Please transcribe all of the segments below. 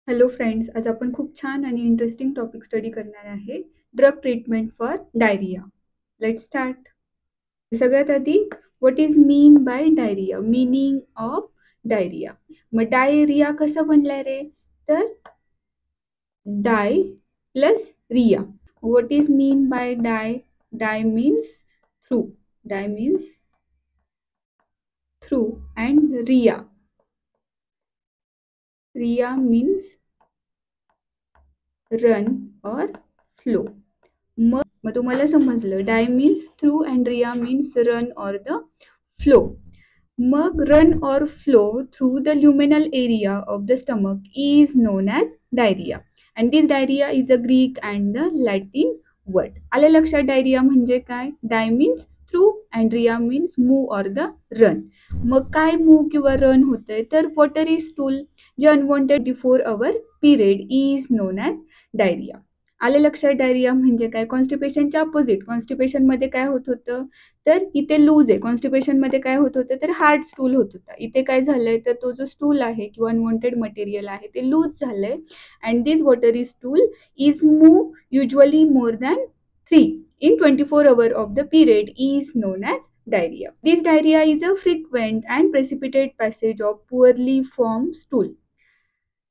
Hello friends, आज आपण खूप छान आणि इंटरेस्टिंग टॉपिक स्टडी करणार आहे. Drug treatment for diarrhoea. Let's start. सगळ्यात आधी what is mean by diarrhoea, meaning of diarrhoea. मग डायरिया कसा बनलाय रे? तर dia plus rhoea. What is mean by dia? Dia means through, dia means through and rhoea means run or flow. मग तुम्हाला समजलं, dia means through and rhoea means run or the flow. मग run or flow through the luminal area of the stomach is known as diarrhoea. And this diarrhoea is a Greek and the Latin word. आलं लक्षात diarrhoea म्हणजे काय? Dia means through and rhoea means move or the run. मग काय move किंवा run होतंय? तर watery stool जे unwanted before our period is known as diarrhoea. आलं लक्षात डायरिया म्हणजे काय? कॉन्स्टिपेशनच्या अपोजिट. कॉन्स्टिपेशनमध्ये काय होत होतं? तर इथे लूज आहे. कॉन्स्टिपेशनमध्ये काय होत होतं? तर हार्ड स्टूल होत होता. इथे काय झालंय? तर तो जो स्टूल आहे किंवा अनवॉन्टेड मटेरियल आहे ते लूज झालंय. And this watery stool is move usually more than 3 in 24 hours of the period is known as diarrhea. This diarrhea is a frequent and precipitate passage of poorly formed stool.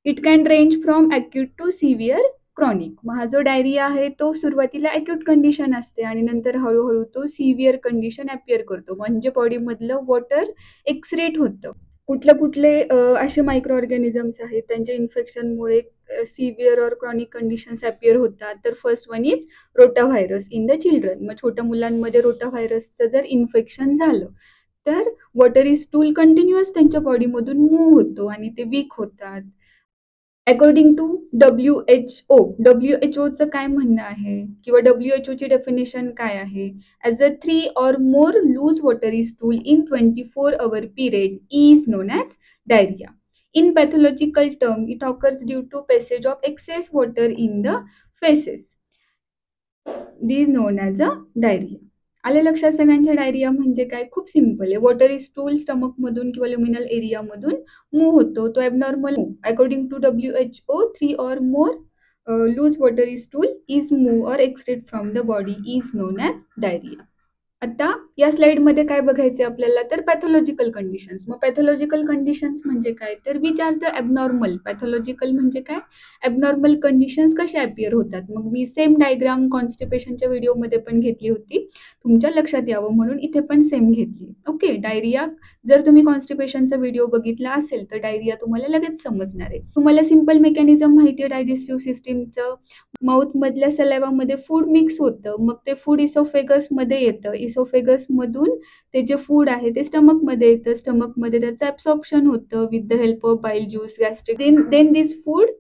It can range from acute to severe chronic. मग हा जो diarrhoea आहे तो सुरुवातीला acute condition असते आणि नंतर हळूहळू तो सिव्हिअर कंडिशन अपियर करतो. म्हणजे बॉडीमधलं वॉटर एक्सरेट होतं. कुठले असे मायक्रो ऑर्गॅनिझम्स आहेत त्यांच्या इन्फेक्शनमुळे सिव्हिअर और क्रॉनिक कंडिशन्स अपियर होतात. तर first one is rota virus in the children. मग छोट्या मुलांमध्ये रोटा व्हायरसचं जर इन्फेक्शन झालं तर वॉटरी स्टूल कंटिन्युअस त्यांच्या बॉडीमधून मूव्ह होतो आणि ते वीक होतात. अकॉर्डिंग टू WHO चं काय म्हणणं आहे किंवा WHO ची डेफिनेशन काय आहे? As a 3 or more loose watery stool in 24 hour period is known as diarrhea. In pathological term, it occurs due to passage of excess water in the feces. This is known as a diarrhea. आले लक्षात सगळ्यांच्या? Diarrhoea म्हणजे काय? खूप simple आहे. वॉटरी stool stomach मधून किंवा luminal एरियामधून move होतो. तो abnormal move. According to WHO, 3 or more loose watery stool is move और excrete from the body is known as diarrhoea. आता या स्लाइडमध्ये काय बघायचे आपल्याला? तर पॅथॉलॉजिकल कंडिशन्स. मग पॅथॉलॉजिकल कंडिशन्स म्हणजे काय? तर which are the abnormal. Pathological म्हणजे काय? ॲबनॉर्मल कंडिशन्स कशा अपियर होतात. मग मी सेम डायग्राम कॉन्स्टिपेशनच्या व्हिडिओमध्ये पण घेतली होती, तुमच्या लक्षात यावं म्हणून इथे पण सेम घेतली. ओके. डायरिया जर तुम्ही कॉन्स्टिपेशनचा व्हिडिओ बघितला असेल तर डायरिया तुम्हाला लगेच समजणार आहे. तुम्हाला सिम्पल मेकॅनिझम माहिती आहे डायजेस्टिव्ह सिस्टीमचं. माउथ मधल्या सलायवामध्ये फूड मिक्स होतं. मग ते फूड इसोफेगसमध्ये येतं. इसोफेगसमधून ते जे फूड आहे ते स्टमकमध्ये येतं. स्टमकमध्ये त्याचं ॲब्सॉर्प्शन होतं with the help of bile juice, gastric. Then this food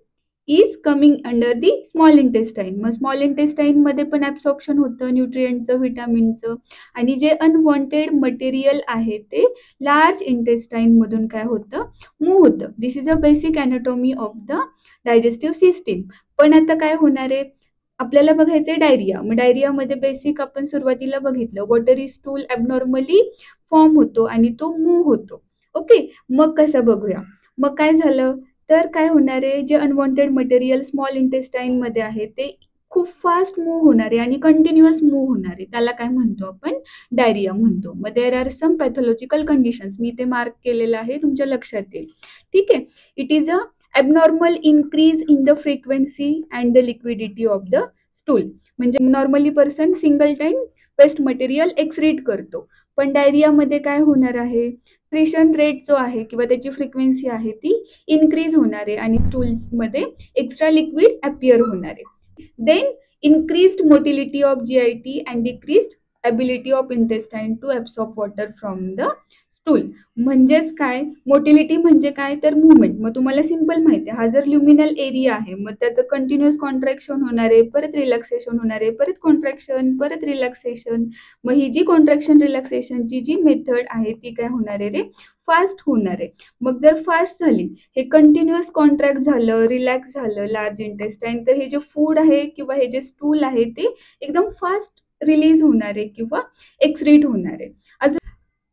is coming under the small intestine. मग स्मॉल इंटेस्टाईनमध्ये पण ॲब्सॉर्प्शन होतं न्यूट्रिएंटचं, व्हिटॅमिनचं. आणि जे अनवॉन्टेड मटेरियल आहे ते लार्ज इंटेस्टाईनमधून काय होतं? मूव्ह होतं. This is a basic anatomy of the digestive system. पण आता काय होणार आहे? आपल्याला बघायचंय डायरिया. मग डायरियामध्ये बेसिक आपण सुरुवातीला बघितलं, वॉटरी स्टूल ॲबनॉर्मली फॉर्म होतो आणि तो मूव्ह होतो. ओके. मग कसं बघूया? मग काय झालं? तर काय होणार आहे? जे अनवॉन्टेड मटेरियल स्मॉल इंटेस्टाईनमध्ये आहे ते खूप फास्ट मूव्ह होणार आहे आणि कंटिन्युअस मूव्ह होणार आहे. त्याला काय म्हणतो आपण? डायरिया म्हणतो. मग there are some pathological conditions. मी ते मार्क केलेलं आहे, तुमच्या लक्षात येईल. ठीक आहे. It is a abnormal increase in the frequency and the liquidity of the stool. म्हणजे normally person single time waste material excrete करतो. पण डायरियामध्ये काय होणार आहे? एक्सक्रीशन रेट जो आहे किंवा त्याची फ्रिक्वेन्सी आहे ती इन्क्रीज होणार आहे आणि स्टूलमध्ये एक्स्ट्रा लिक्विड अपियर होणार आहे. Then increased motility of GIT and decreased ability of intestine to absorb water from the stool. म्हणजेच काय? मोटिलिटी म्हणजे काय? तर मुवमेंट. मग तुम्हाला सिम्पल माहिती आहे, हा जर ल्युमिनल एरिया आहे मग त्याचं कंटिन्युअस कॉन्ट्रॅक्शन होणार आहे, परत रिलॅक्सेशन होणार आहे, परत कॉन्ट्रॅक्शन, परत रिलॅक्सेशन. मग ही जी कॉन्ट्रॅक्शन रिलॅक्सेशनची जी मेथड आहे ती काय होणार आहे रे? फास्ट होणार आहे. मग जर फास्ट झाली, हे कंटिन्युअस कॉन्ट्रॅक्ट झालं, रिलॅक्स झालं लार्ज इंटेस्टाईन, तर हे जे फूड आहे किंवा हे जे स्टूल आहे ते एकदम फास्ट रिलीज होणार आहे किंवा एक्सक्रीट होणार आहे. अजून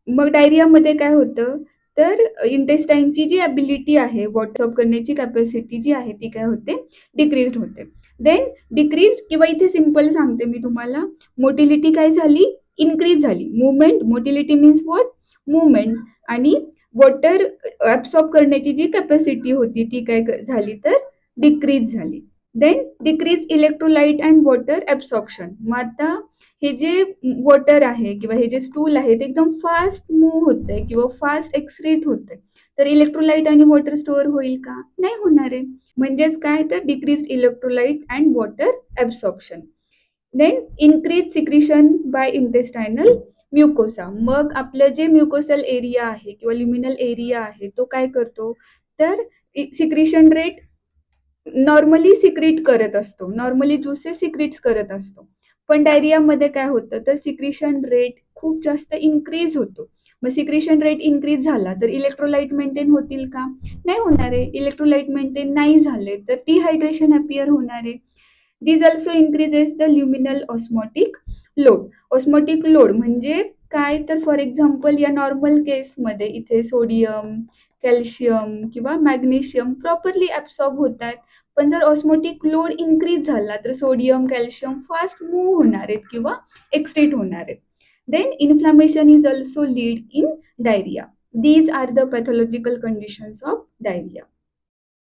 मग डायरियामध्ये काय होतं? तर इंटेस्टाईनची जी ॲबिलिटी आहे वॉटर ॲब्सॉर्ब करण्याची कॅपॅसिटी जी आहे ती काय होते, डिक्रीज्ड होते. देन डिक्रीज्ड किंवा इथे सिम्पल सांगते मी तुम्हाला, मोटिलिटी काय झाली, इन्क्रीज झाली. Movement, motility means what, movement. आणि वॉटर ॲब्सॉर्ब करण्याची जी कॅपॅसिटी होती ती काय झाली तर डिक्रीज झाली. देन decrease electrolyte and water absorption. मग आता हे जे वॉटर आहे किंवा हे जे स्टूल आहे ते एकदम फास्ट मूव्ह होतंय किंवा फास्ट एक्सक्रीट होतंय, तर इलेक्ट्रोलाइट आणि वॉटर स्टोअर होईल का, नाही होणार आहे. म्हणजेच काय तर decrease electrolyte and water absorption. Then increase secretion by intestinal mucosa. मग आपलं जे म्युकोसल एरिया आहे किंवा ल्युमिनल एरिया आहे तो काय करतो तर सिक्रिशन रेट नॉर्मली सिक्रीट करत असतो, नॉर्मली ज्युसेस सिक्रीट्स करत असतो. पण डायरियामध्ये काय होतं तर सिक्रिशन रेट खूप जास्त इन्क्रीज होतो. मग सिक्रिशन रेट इन्क्रीज झाला तर इलेक्ट्रोलाइट मेंटेन होतील का, नाही होणार आहे. इलेक्ट्रोलाइट मेंटेन नाही झाले तर डिहायड्रेशन अपियर होणार आहे. This also increases the luminal osmotic load. Osmotic load म्हणजे काय तर फॉर एक्झाम्पल या नॉर्मल केसमध्ये इथे सोडियम, कॅल्शियम किंवा मॅग्नेशियम प्रॉपरली ॲब्सॉर्ब होतात. पण जर ऑस्मॉटिक लोड इन्क्रीज झाला तर सोडियम, कॅल्शियम फास्ट मूव्ह होणार आहेत किंवा एक्सक्रीट होणार आहेत. Then inflammation is also lead in diarrhoea. These are the pathological conditions of diarrhea.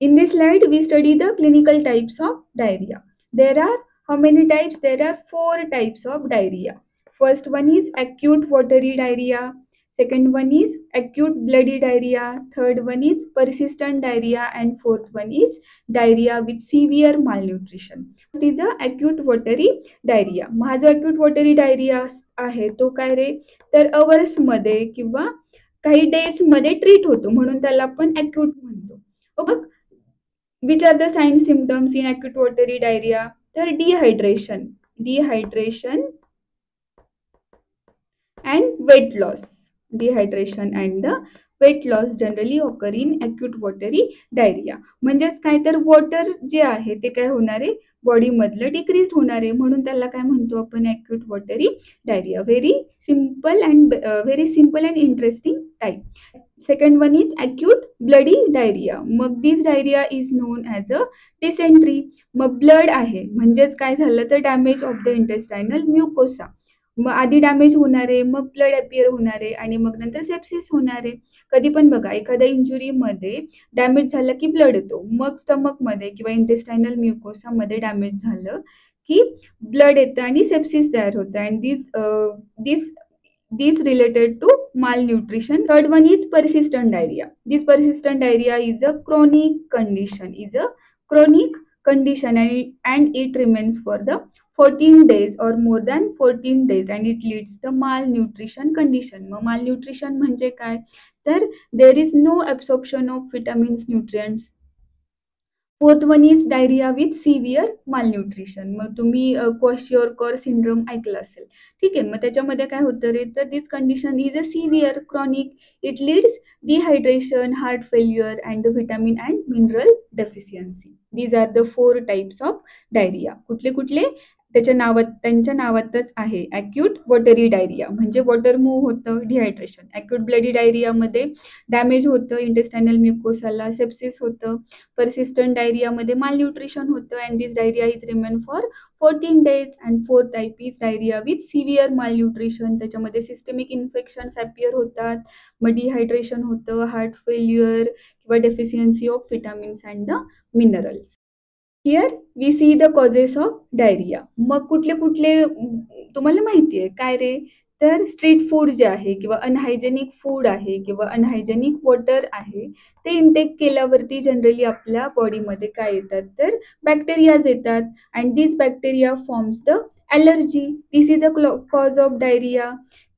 In this slide, we study the clinical types of diarrhea. There are how many types? There are 4 types of diarrhea. First one is acute watery diarrhea. Second one is acute bloody diarrhea. Third one is persistent diarrhea. And fourth one is diarrhea with severe malnutrition. First is a acute watery diarrhea. हा जो acute watery diarrhea आहे तो काय रे तर hours मध्ये किंवा काही days मध्ये ट्रीट होतो म्हणून त्याला आपण acute म्हणतो. मग which are the signs symptoms in acute watery diarrhea? तर dehydration and weight loss. Dehydration and the weight loss generally occur in acute watery diarrhea. म्हणजेच काय तर वॉटर जे आहे ते काय होणार आहे बॉडी मधलं डिक्रीज होणार आहे म्हणून त्याला काय म्हणतो आपण acute watery diarrhea. Very simple and interesting type. Second one is acute bloody diarrhea. मग this diarrhoea is known as a dysentery. मग ब्लड आहे म्हणजेच काय झालं तर damage of the intestinal mucosa. मग आधी डॅमेज होणार आहे, मग ब्लड अपियर होणार आहे आणि मग नंतर सेप्सिस होणार आहे. कधी पण बघा एखाद्या इंजुरीमध्ये डॅमेज झालं की ब्लड येतो, मग स्टमकमध्ये किंवा इंटेस्टायनल म्युकोसामध्ये डॅमेज झालं की ब्लड येतं आणि सेप्सिस तयार होतं. And these related to malnutrition. Third one is persistent diarrhea. This persistent diarrhea is a chronic condition and it remains for the 14 days or more than 14 days and it leads the malnutrition condition. मग malnutrition म्हणजे काय तर there is no absorption of vitamins, nutrients. Fourth one is diarrhoea with severe malnutrition. मग तुम्ही क्वॉशियोरकॉर syndrome ऐकलं असेल, ठीक आहे. मग त्याच्यामध्ये काय होतं रे तर this condition is a severe chronic. It leads dehydration, heart failure and the vitamin and mineral deficiency. These are the 4 types of diarrhoea. कुठले त्यांच्या नावातच आहे ॲक्यूट वॉटरी डायरिया म्हणजे वॉटर मूव्ह होतं, डिहायड्रेशन. ॲक्यूट ब्लडी डायरियामध्ये damage होतं intestinal म्युकोसाला, sepsis होतं. persistent डायरियामध्ये मालन्यूट्रिशन होतं and this diarrhoea is remain for 14 days. And fourth type is diarrhoea with severe malnutrition. त्याच्यामध्ये सिस्टमिक इन्फेक्शन्स ॲपियर होतात, मग डिहायड्रेशन होतं, हार्ट फेल्युअर किंवा deficiency of vitamins and the minerals. Here we see the causes of diarrhoea. मग कुठले तुम्हाला माहिती आहे काय रे तर स्ट्रीट फूड जे आहे किंवा अनहायजेनिक फूड आहे किंवा अनहायजेनिक वॉटर आहे ते इंटेक केल्यावरती जनरली आपल्या बॉडीमध्ये काय येतात तर बॅक्टेरियाज येतात and this bacteria forms the allergy. This is a cause of diarrhoea.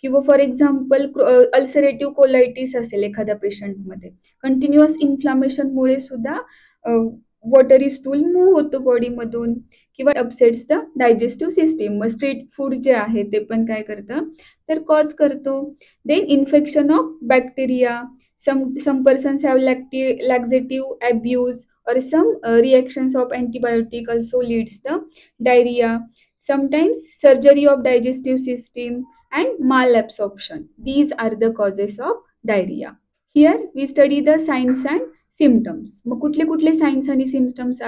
किंवा फॉर एक्झाम्पल अल्सरेटिव्ह कोलायटिस असेल एखाद्या पेशंटमध्ये, कंटिन्युअस इन्फ्लामेशनमुळे सुद्धा वॉटरी स्टूल मूव्ह होतो बॉडीमधून किंवा अपसेट्स द डायजेस्टिव्ह सिस्टीम. मग स्ट्रीट फूड जे आहे ते पण काय करतं तर कॉज करतो. Then infection of bacteria. some persons have laxative abuse or some reactions of antibiotic also leads the diarrhea. Sometimes surgery of digestive system and malabsorption. These are the causes of diarrhea. Here we study the signs and symptoms. मग कुठले कुठले signs आणि symptoms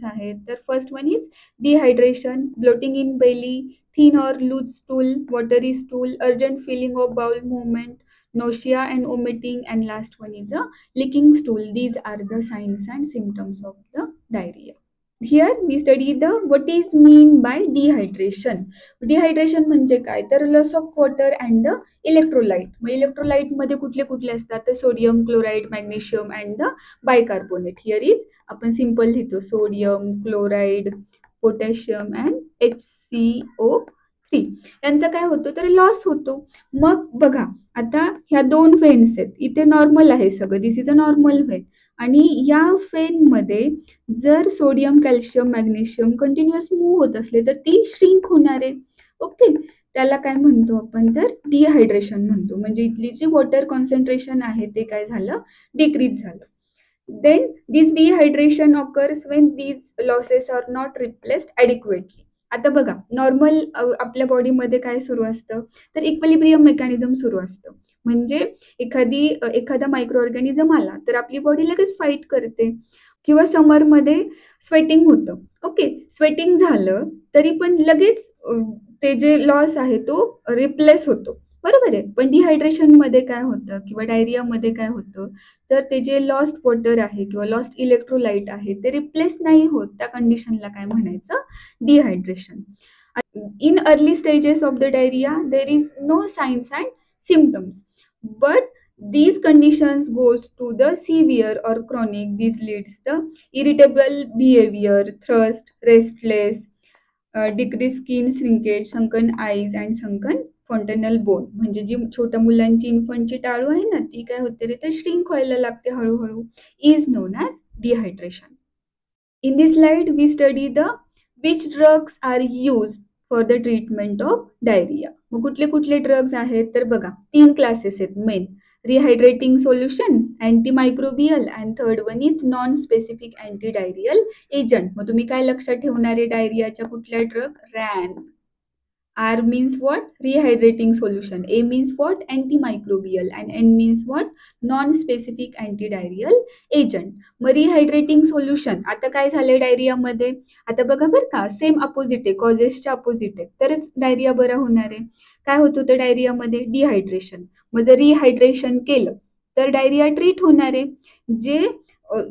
आहेत तर first one is dehydration, bloating in belly, thin or loose stool, watery stool, urgent feeling of bowel movement, nausea and vomiting, and last one is a leaking stool. These are the signs and symptoms of the diarrhea. Here we study the what is mean by dehydration. Dehydration म्हणजे काय तर loss of water and the electrolyte. मग electrolyte मध्ये कुठले कुठले असतात तर sodium, chloride, magnesium and the bicarbonate. Here is आपण सिंपल लिहितो sodium, chloride, potassium and HCO3 यांचा काय होतो तर लॉस होतो. मग बघा आता ह्या दोन फेन्स आहेत, इथे नॉर्मल आहे सगळं, दिस इज अ नॉर्मल फेन आणि या फेन मध्ये जर sodium, calcium, magnesium continuous move होत असले तर ती श्रिंक होणार आहे. ओके, त्याला काय म्हणतो आपण तर डिहायड्रेशन म्हणतो. म्हणजे इथली जी वॉटर कॉन्सन्ट्रेशन आहे ते काय झालं डिक्रीज झालं. Then this dehydration occurs when these losses are not replaced adequately. आता बघा नॉर्मल आपल्या बॉडीमध्ये काय सुरू असतं तर इक्विलिब्रियम मेकॅनिझम सुरू असतं. म्हणजे एखादा मायक्रो ऑर्गॅनिझम आला तर आपली बॉडी लगेच फाईट करते. किंवा समरमध्ये स्वेटिंग होतं. ओके, स्वेटिंग झालं तरी पण लगेच ते जे लॉस आहे तो रिप्लेस होतो. बरोबर आहे. पण डिहायड्रेशनमध्ये काय होतं किंवा डायरियामध्ये काय होतं तर ते जे लॉस्ट वॉटर आहे किंवा लॉस्ट इलेक्ट्रोलाइट आहे ते रिप्लेस नाही होत. त्या कंडिशनला काय म्हणायचं dehydration. In early stages of the diarrhoea there is no signs and symptoms but these conditions goes to the severe or chronic. This leads the irritable behavior, thirst, restless, decreased skin shrinkage, sunken eyes and sunken fontanel bone. म्हणजे जी छोट्या मुलांची इन्फंटची टाळू आहे ना ती काय होते रे तर श्रिंक व्हायला लागते हळूहळू. Is known as dehydration. In this slide we study the which drugs are use for the treatment of diarrhoea. मग कुठले कुठले ड्रग्स आहेत तर बघा 3 क्लासेस आहेत main. Rehydrating solution, antimicrobial and third one is non specific antidiarrhoeal agent. मग तुम्ही काय लक्षात ठेवणार आहे डायरियाच्या कुठल्या drug RAN. R means what? Rehydrating solution. A means what? Antimicrobial. And N means what? Non-specific antidiarrheal agent. मग रिहायड्रेटिंग सोल्युशन आता काय झालंय डायरियामध्ये आता बघा बरं का सेम अपोजिट आहे, कॉजेसच्या अपोजिट आहे तरच डायरिया बरा होणार आहे. काय होत होतं डायरियामध्ये डिहायड्रेशन. मग जर रिहायड्रेशन केलं तर डायरिया ट्रीट होणार आहे. जे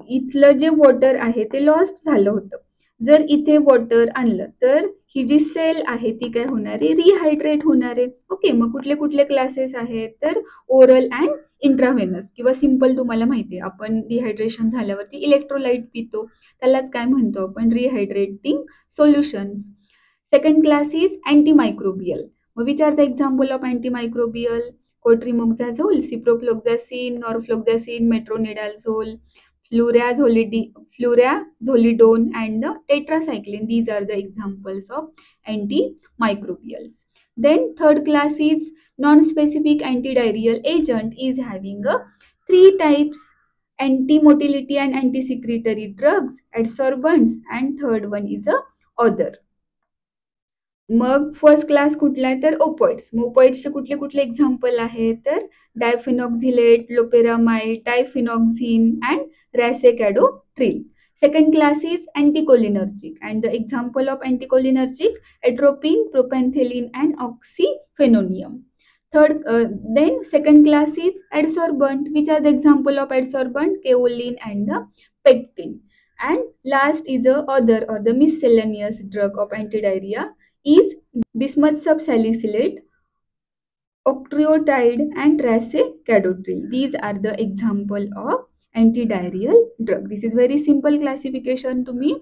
इथलं जे वॉटर आहे ते लॉस्ट झालं होतं. जर इथे वॉटर आणलं तर ही जी सेल आहे ती काय होणार आहे रिहायड्रेट होणार आहे. ओके, मग कुठले कुठले क्लासेस आहेत तर ओरल अँड इंट्राव्हेनस किंवा सिंपल तुम्हाला माहिती आहे आपण डिहायड्रेशन झाल्यावरती इलेक्ट्रोलाइट पितो त्यालाच काय म्हणतो आपण rehydrating solutions. Second class is antimicrobial. मग विचार the example of antimicrobial. Cotrimoxazole, ciprofloxacin, norfloxacin, metronidazole, flurazolidone and the tetracycline. These are the examples of antimicrobials. Then third class is non-specific antidiarrheal agent is having a 3 types: anti-motility and anti-secretory drugs, adsorbents, and third one is a other. मग first class कुठला आहे तर opioids. मग ओपॉइड्सचे कुठले कुठले example आहे तर diphenoxylate, loperamide, difenoxin and racecadotril. Second class is anticholinergic and the example of anticholinergic atropine, propantheline and oxyphenonium. Then second class is adsorbent. Which are the example of adsorbent? Kaolin and the pectin. And last is a other or the miscellaneous drug of antidiarrhea is bismuth subsalicylate, octreotide and racecadotril. These are the example of antidiarrheal drug. This is very simple classification. तुम्ही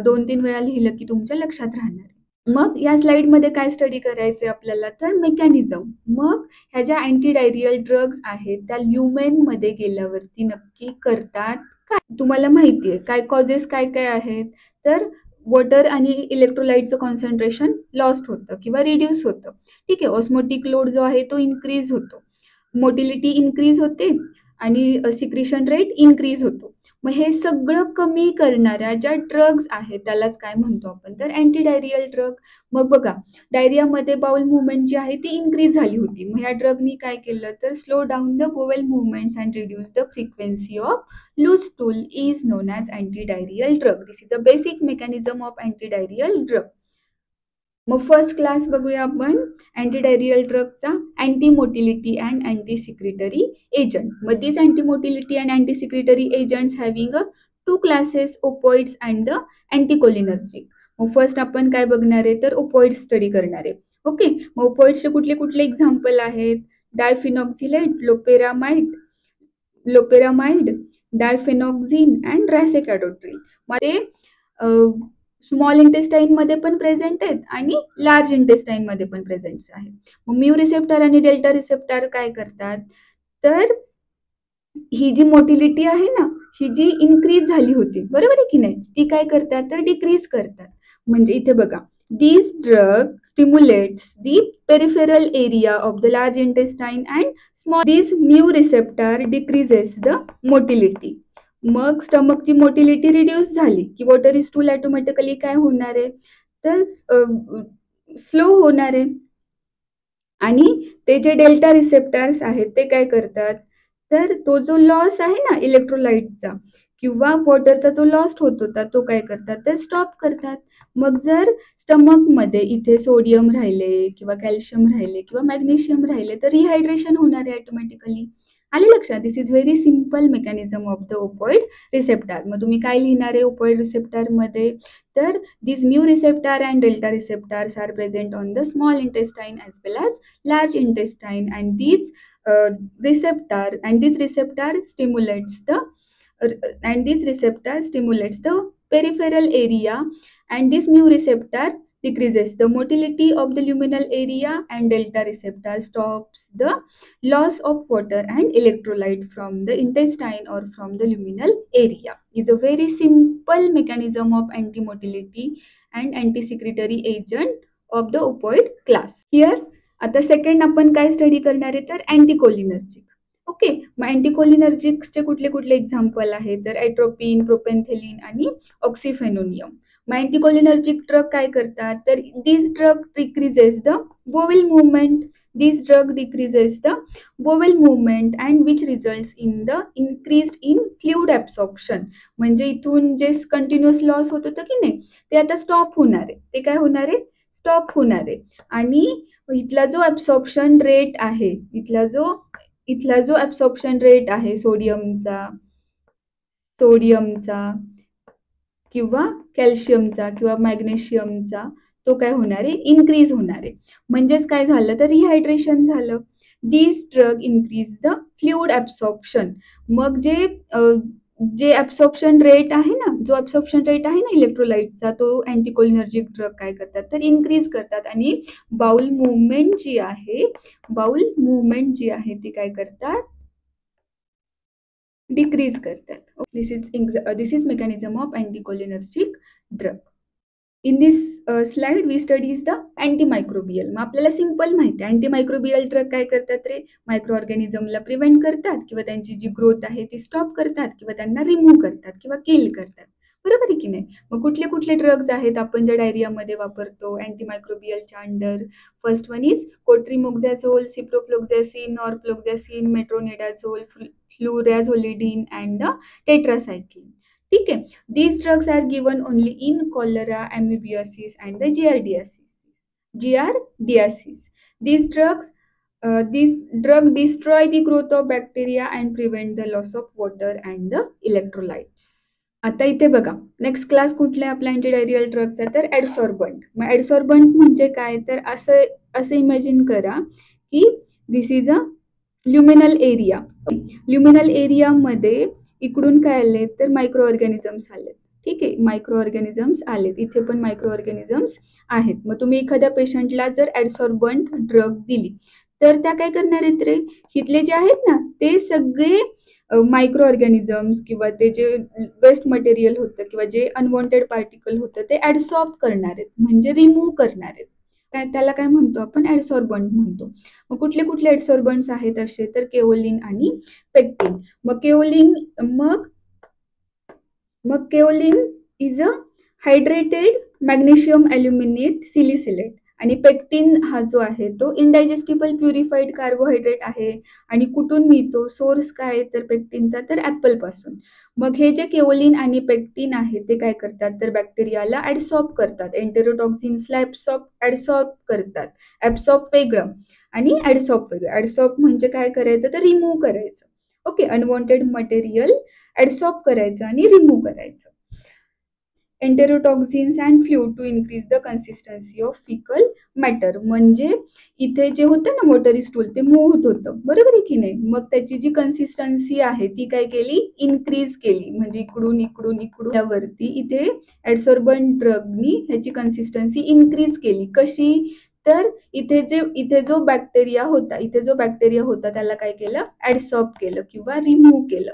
2-3 वेळा लिहिलं की तुमच्या लक्षात राहणार. मग या स्लाइडमध्ये काय स्टडी करायचे आपल्याला तर मेकॅनिझम. मग ह्या ज्या अँटीडायरियल ड्रग्स आहेत त्या ल्युमेनमध्ये गेल्यावरती नक्की करतात काय तुम्हाला माहिती आहे. काय कॉजेस काय काय आहेत तर वॉटर आणि इलेक्ट्रोलाइटचं कॉन्सन्ट्रेशन लॉस्ट होतं किंवा रिड्यूस होतं. ठीक आहे, ऑस्मोटिक लोड जो आहे तो इन्क्रीज होतो, मोटिलिटी इन्क्रीज होते आणि सिक्रिशन रेट इन्क्रीज होतो. मग हे सगळं कमी करणाऱ्या ज्या ड्रग्ज आहेत त्यालाच काय म्हणतो आपण, तर अँटी डायरियल ड्रग. मग बघा, डायरियामध्ये बाउल मुवमेंट जी आहे ती इन्क्रीज झाली होती. मग या ड्रगनी काय केलं, तर slow down the bowel movements and reduce the frequency of loose stool is known as anti diarrhoeal drug. This is a basic mechanism of anti diarrhoeal drug. मग फर्स्ट क्लास बघूया आपण अँटी डायरियल ड्रगचा, anti motility and anti secretory agent. मग this anti motility and anti secretory agents having a two classes, opioids and the anticholinergic. मग first आपण काय बघणार आहे, तर ओपॉइड स्टडी करणार आहे. ओके, मग ओपॉइड्सचे कुठले कुठले एक्झाम्पल आहेत, डायफिनॉक्झिलेट, लोपेरामाइड, डायफेनॉक्झिन अँड रॅसेकॅडोट्रिल. मग ते स्मॉल इंटेस्टाईन मध्ये पण प्रेझेंट आहेत आणि लार्ज इंटेस्टाईन मध्ये पण प्रेझेंट आहेत. मग म्यू रिसेप्टर आणि डेल्टा रिसेप्टर काय करतात, तर ही जी मोटिलिटी आहे ना, ही जी इन्क्रीज झाली होती, बरोबर आहे की नाही, ती काय करतात, तर डिक्रीज करतात. म्हणजे इथे बघा, these drug stimulates the peripheral area of the large intestine and small. This mu receptor decreases the motility. मग स्टमकची मोटिलिटी रिड्यूस झाली की वॉटरी स्टूल ऑटोमॅटिकली काय होणार आहे, तर स्लो होणार आहे. आणि ते जे डेल्टा रिसेप्टर्स आहेत ते काय करतात, तर तो जो लॉस आहे ना इलेक्ट्रोलाइटचा किंवा वॉटरचा जो लॉस होत होता तो काय करतात, तर स्टॉप करतात. मग जर स्टमकमध्ये इथे सोडियम राहिले किंवा कॅल्शियम राहिले किंवा मॅग्नेशियम राहिले तर रिहायड्रेशन होणार आहे ऑटोमॅटिकली. आले लक्षात? This is very simple mechanism of the opioid receptor. मग तुम्ही काय लिहिणार आहे ओपॉइड रिसेप्टरमध्ये, तर these mu receptor and delta receptors are present on the small intestine as well as large intestine, and this receptor stimulates the peripheral area, and this mu receptor decreases the motility of the luminal area, and delta receptor stops the loss of water and electrolyte from the intestine or from the luminal area. Is a very simple mechanism of anti-motility and anti-secretory agent of the opioid class. Here आता second आपण काय study करणार आहे, तर अँटीकोलिनर्जिक. Okay, मग अँटीकोलिनर्जिक्सचे कुठले कुठले example आहे, तर ॲट्रोपिन, प्रोपेन्थेलिन आणि ऑक्सिफेनोनियम. मग अँटीकोलिनर्जिक ड्रग काय करतात, तर this drug decreases the bowel movement. This drug decreases the bowel movement and which results in the increased in fluid absorption. म्हणजे इथून जे कंटिन्युअस लॉस होत होतं की नाही ते आता स्टॉप होणार आहे. ते काय होणार आहे, स्टॉप होणार आहे. आणि इथला जो ॲब्सॉर्प्शन रेट आहे, इथला जो ॲब्सॉर्प्शन रेट आहे सोडियमचा किंवा कॅल्शियमचा किंवा मॅग्नेशियमचा, तो काय होणार आहे, इन्क्रीज होणार आहे. म्हणजेच काय झालं, तर रिहायड्रेशन झालं. This drug increase the fluid absorption. मग जे ॲब्सॉर्प्शन रेट आहे ना, इलेक्ट्रोलाइटचा, तो अँटीकोलिनर्जिक ड्रग काय करतात, तर इन्क्रीज करतात आणि बाउल मुवमेंट जी आहे ती काय करतात, डिक्रीज करतात. This is mechanism of anticholinergic drug. In this slide we studies the antimicrobial. मग आपल्याला सिंपल माहिती आहे अँटीमायक्रोबियल ड्रग काय करतात रे, मायक्रो ऑर्गॅनिझमला प्रिव्हेंट करतात किंवा त्यांची जी ग्रोथ आहे ती स्टॉप करतात किंवा त्यांना रिमूव्ह करतात किंवा किल करतात, बरोबर आहे की नाही. मग कुठले कुठले ड्रग्ज आहेत आपण ज्या डायरियामध्ये वापरतो अँटीमायक्रोबियलच्या under, first one is cotrimoxazole, ciprofloxacin, norfloxacin, metronidazole, furazolidone and the tetracycline. ठीक आहे, these drugs are given only in cholera, amoebiasis and the giardiasis. These drug destroy the growth of bacteria and prevent the loss of water and the electrolytes. आता इथे बघा next class कुठला आपला अँटीडायरियल ड्रगचा, तर ॲडसॉर्बंट. मग ॲडसॉर्बंट म्हणजे काय, तर असं इमॅजिन करा की दिस is a luminal area. Luminal एरियामध्ये इकडून काय आले, तर मायक्रो ऑर्गॅनिझम्स आलेत. ठीक आहे, मायक्रो ऑर्गॅनिझम्स आलेत, इथे पण मायक्रो ऑर्गॅनिझम्स आहेत. मग तुम्ही एखाद्या पेशंटला जर ॲडसॉर्बंट ड्रग दिली तर त्या काय करणार आहेत रे, इथले जे आहेत ना ते सगळे मायक्रो ऑर्गॅनिझम्स किंवा ते जे वेस्ट मटेरियल होतं किंवा जे अनवॉन्टेड पार्टिकल होतं ते ॲडसॉर्ब करणार आहेत, म्हणजे रिमूव्ह करणार आहेत. त्याला काय म्हणतो आपण, ॲडसॉर्बंट म्हणतो. मग कुठले कुठले ॲडसॉर्बंट्स आहेत असे, तर केओलिन आणि पेक्टिन. मग मग kaolin is a hydrated magnesium aluminate silicate. आणि पेक्टिन हा जो आहे तो इनडायजेस्टिबल प्युरिफाईड कार्बोहायड्रेट आहे. आणि कुठून मिळतो, सोर्स काय तर पेक्टिनचा, तर ॲपल पासून. मग हे जे केओलिन आणि पेक्टिन आहे ते काय करतात तर बॅक्टेरियाला ॲडसॉर्ब करतात, एंटेरोटॉक्झिन्सला ॲडसॉर्ब करतात. ॲब्सॉर्ब वेगळं आणि ॲडसॉर्ब वेगळं. ॲडसॉर्ब म्हणजे काय करायचं तर रिमूव्ह करायचं. ओके, अनवॉन्टेड मटेरियल ॲडसॉर्ब करायचं आणि रिमूव्ह करायचं. Enterotoxins and fluid to increase the consistency of faecal matter. म्हणजे इथे जे होतं ना वॉटरी स्टूल ते मूव्ह होत होतं, बरोबर आहे की नाही. मग त्याची जी कन्सिस्टन्सी आहे ती काय केली, इन्क्रीज केली. म्हणजे इकडून इकडून इकडून त्यावरती इथे ॲडसॉर्बंट ड्रगनी ह्याची कन्सिस्टन्सी इन्क्रीज केली. कशी तर इथे जो बॅक्टेरिया होता त्याला काय केलं, ॲडसॉर्ब केलं किंवा रिमूव्ह केलं.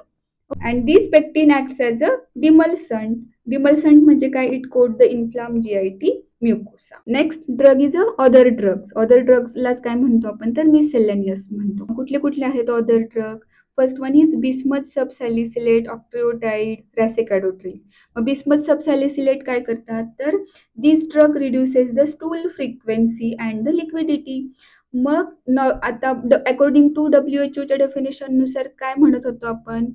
And this pectin acts as a demulcent. Demulcent म्हणजे काय, it coat the inflamed GIT mucosa. Next drug is a other drugs. Other ड्रग्सलाच काय म्हणतो आपण तर मिससेलेनियस म्हणतो. कुठले कुठले आहेत other drug. First one is bismuth subsalicylate, octreotide, racecadotril. मग बिस्मथ सबसॅलिसिलेट काय करतात तर this drug reduces the stool frequency and the liquidity. मग आता अकॉर्डिंग टू WHO डेफिनेशन नुसार काय म्हणत होतो आपण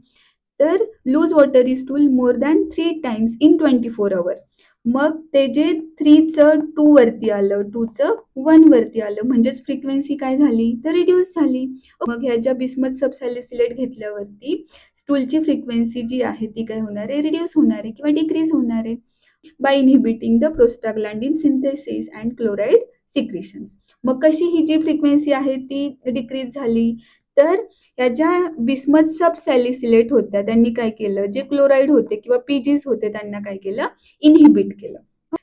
तर loose watery stool more than 3 times in 24 hours. मग ते जे 3चं 2 वरती आलं, 2चं 1 वरती आलं, म्हणजेच फ्रिक्वेन्सी काय झाली तर रिड्यूस झाली. मग ह्याच्या बिस्मथ सबसॅलिसिलेट घेतल्यावरती स्टूलची फ्रिक्वेन्सी जी आहे ती काय होणार आहे, रिड्यूस होणार आहे किंवा डिक्रीज होणार आहे by inhibiting the prostaglandin synthesis and chloride secretions. मग कशी ही जी फ्रिक्वेन्सी आहे ती डिक्रीज झाली तर या ज्या बिस्मथ सबसॅलिसिलेट होत्या त्यांनी काय केलं, जे क्लोराईड होते किंवा पीजीज होते त्यांना काय केलं, इनहिबिट केलं.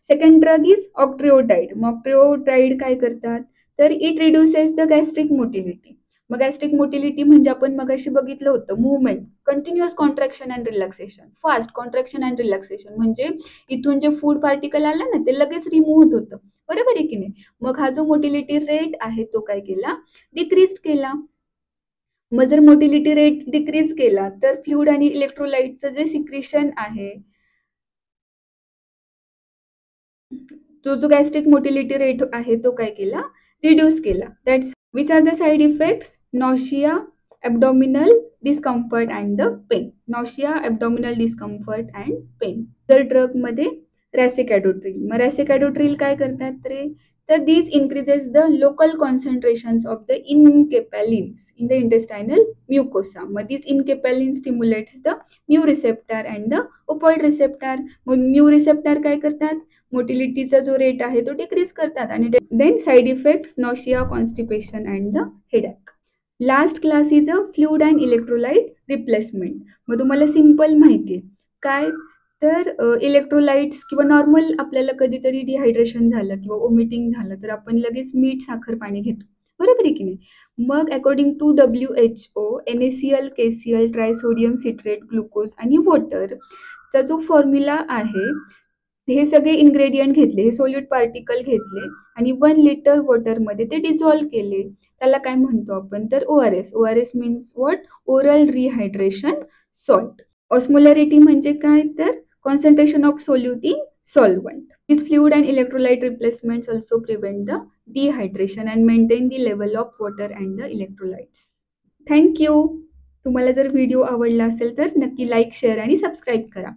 Second drug is octreotide. मग ऑक्ट्रिओटाइड काय करतात तर it reduces the gastric motility. मग गॅस्ट्रिक मोटिलिटी म्हणजे आपण मगाशी बघितलं होतं movement, continuous contraction and relaxation, fast contraction and relaxation. म्हणजे इथून जे फूड पार्टिकल आलं ना ते लगेच रिमूव्ह होत होतं, बरोबर आहे की नाही. मग हा जो मोटिलिटी रेट आहे तो काय केला, डिक्रीज केला. मग जर मोटिलिटी रेट डिक्रीज केला तर फ्लूइड आणि इलेक्ट्रोलाइटचं जे सिक्रिशन आहे, तो जो गॅस्ट्रिक मोटिलिटी रेट आहे तो काय केला, रिड्यूस केला. That's which are the side effects, nausea, abdominal discomfort and the pain. Nausea, abdominal discomfort and pain. तर ड्रगमध्ये रॅसेकॅडोट्रिल. मग रॅसेकॅडोट्रिल काय करतात रे तर this increases the local concentrations of the enkephalins in the intestinal mucosa. मग this enkephalin stimulates the mu receptor and the opioid receptor. मग mu receptor काय करतात, मोटिलिटीचा जो रेट आहे तो डिक्रीज करतात. आणि then side effects, nausea, constipation and the headache. Last class is a fluid and electrolyte replacement. मग तुम्हाला सिम्पल माहिती आहे काय तर इलेक्ट्रोलाइट्स किंवा नॉर्मल आपल्याला कधीतरी डिहायड्रेशन झालं किंवा वॉमिटिंग झालं तर आपण लगेच मीठ, साखर, पाणी घेतो, बरोबर आहे की नाही. मग according to WHO NaCl, KCl, trisodium citrate, glucose आणि वॉटरचा जो फॉर्म्युला आहे हे सगळे इन्ग्रेडियंट घेतले, हे सोल्यूट पार्टिकल घेतले आणि 1 लिटर वॉटरमध्ये ते डिझॉल्व्ह केले. त्याला काय म्हणतो आपण तर ORS. ORS means what, oral rehydration salt. Osmolarity म्हणजे काय तर concentration of solute in solvent. These fluid and electrolyte replacements also prevent the dehydration and maintain the level of water and the electrolytes. Thank you. तुम्हाला जर video आवडला असेल तर नक्की like, share आणि सबस्क्राईब करा.